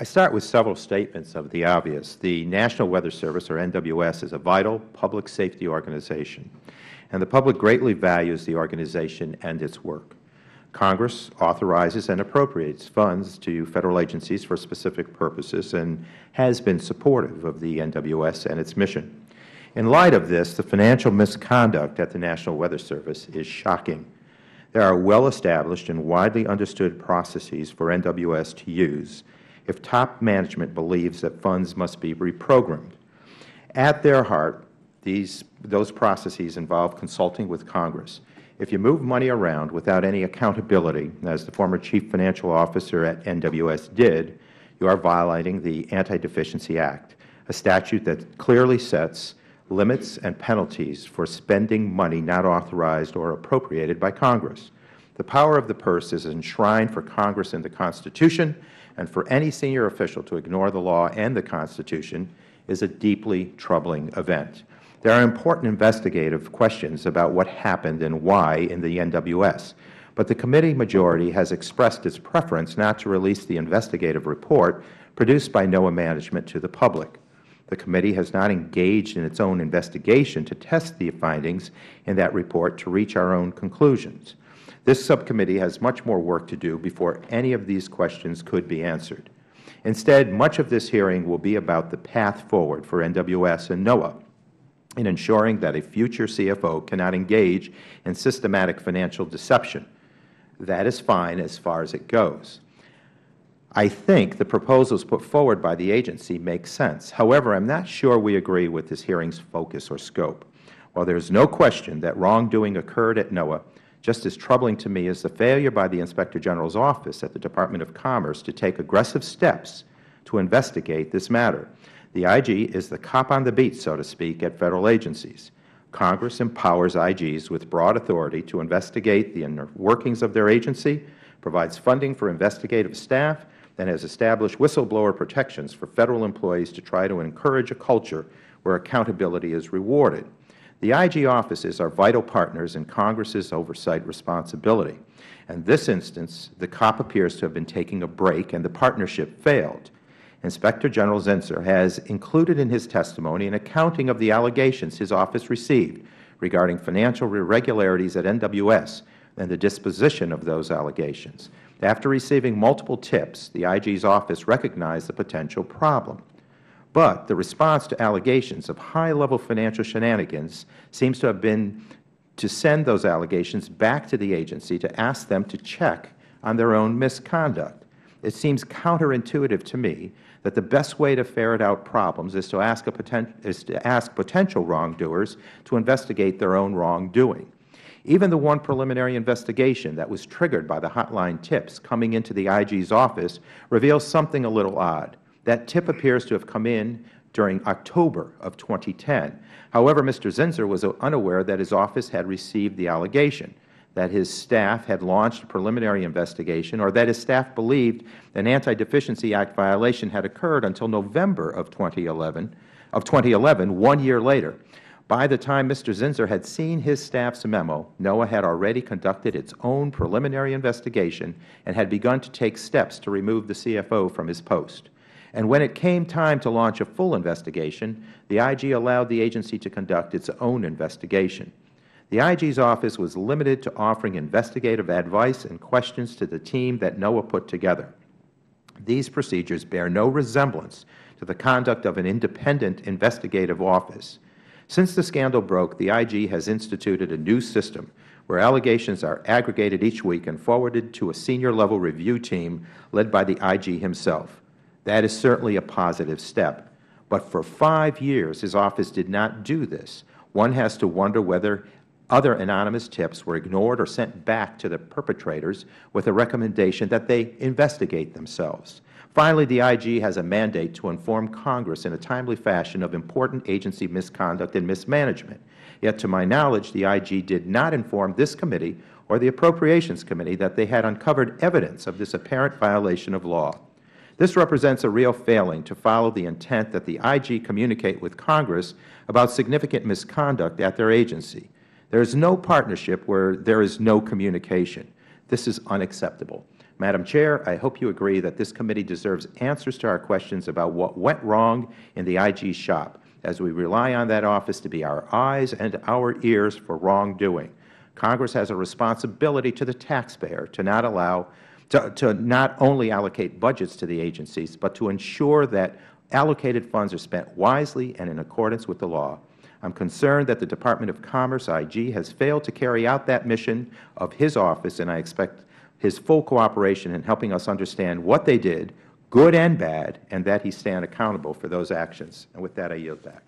I start with several statements of the obvious. The National Weather Service, or NWS, is a vital public safety organization, and the public greatly values the organization and its work. Congress authorizes and appropriates funds to Federal agencies for specific purposes and has been supportive of the NWS and its mission. In light of this, the financial misconduct at the National Weather Service is shocking. There are well-established and widely understood processes for NWS to use if top management believes that funds must be reprogrammed. At their heart, those processes involve consulting with Congress. If you move money around without any accountability, as the former Chief Financial Officer at NWS did, you are violating the Anti-Deficiency Act, a statute that clearly sets limits and penalties for spending money not authorized or appropriated by Congress. The power of the purse is enshrined for Congress in the Constitution, and for any senior official to ignore the law and the Constitution is a deeply troubling event. There are important investigative questions about what happened and why in the NWS, but the committee majority has expressed its preference not to release the investigative report produced by NOAA management to the public. The committee has not engaged in its own investigation to test the findings in that report to reach our own conclusions. This subcommittee has much more work to do before any of these questions could be answered. Instead, much of this hearing will be about the path forward for NWS and NOAA in ensuring that a future CFO cannot engage in systematic financial deception. That is fine as far as it goes. I think the proposals put forward by the agency make sense. However, I am not sure we agree with this hearing's focus or scope. While there is no question that wrongdoing occurred at NOAA, just as troubling to me is the failure by the Inspector General's office at the Department of Commerce to take aggressive steps to investigate this matter. The IG is the cop on the beat, so to speak, at Federal agencies. Congress empowers IGs with broad authority to investigate the inner workings of their agency, provides funding for investigative staff, and has established whistleblower protections for Federal employees to try to encourage a culture where accountability is rewarded. The IG offices are vital partners in Congress's oversight responsibility. In this instance, the COP appears to have been taking a break and the partnership failed. Inspector General Zinsser has included in his testimony an accounting of the allegations his office received regarding financial irregularities at NWS and the disposition of those allegations. After receiving multiple tips, the IG's office recognized the potential problem. But the response to allegations of high-level financial shenanigans seems to have been to send those allegations back to the agency to ask them to check on their own misconduct. It seems counterintuitive to me that the best way to ferret out problems is to ask potential wrongdoers to investigate their own wrongdoing. Even the one preliminary investigation that was triggered by the hotline tips coming into the IG's office reveals something a little odd. That tip appears to have come in during October of 2010. However, Mr. Zinsser was unaware that his office had received the allegation, that his staff had launched a preliminary investigation, or that his staff believed an Anti-Deficiency Act violation had occurred until November of 2011, 1 year later. By the time Mr. Zinsser had seen his staff's memo, NOAA had already conducted its own preliminary investigation and had begun to take steps to remove the CFO from his post. And when it came time to launch a full investigation, the IG allowed the agency to conduct its own investigation. The IG's office was limited to offering investigative advice and questions to the team that NOAA put together. These procedures bear no resemblance to the conduct of an independent investigative office. Since the scandal broke, the IG has instituted a new system where allegations are aggregated each week and forwarded to a senior-level review team led by the IG himself. That is certainly a positive step. But for 5 years, his office did not do this. One has to wonder whether other anonymous tips were ignored or sent back to the perpetrators with a recommendation that they investigate themselves. Finally, the IG has a mandate to inform Congress in a timely fashion of important agency misconduct and mismanagement. Yet, to my knowledge, the IG did not inform this committee or the Appropriations Committee that they had uncovered evidence of this apparent violation of law. This represents a real failing to follow the intent that the IG communicate with Congress about significant misconduct at their agency. There is no partnership where there is no communication. This is unacceptable. Madam Chair, I hope you agree that this committee deserves answers to our questions about what went wrong in the IG shop, as we rely on that office to be our eyes and our ears for wrongdoing. Congress has a responsibility to the taxpayer to not only allocate budgets to the agencies, but to ensure that allocated funds are spent wisely and in accordance with the law. I am concerned that the Department of Commerce, IG, has failed to carry out that mission of his office, and I expect his full cooperation in helping us understand what they did, good and bad, and that he stand accountable for those actions. And with that, I yield back.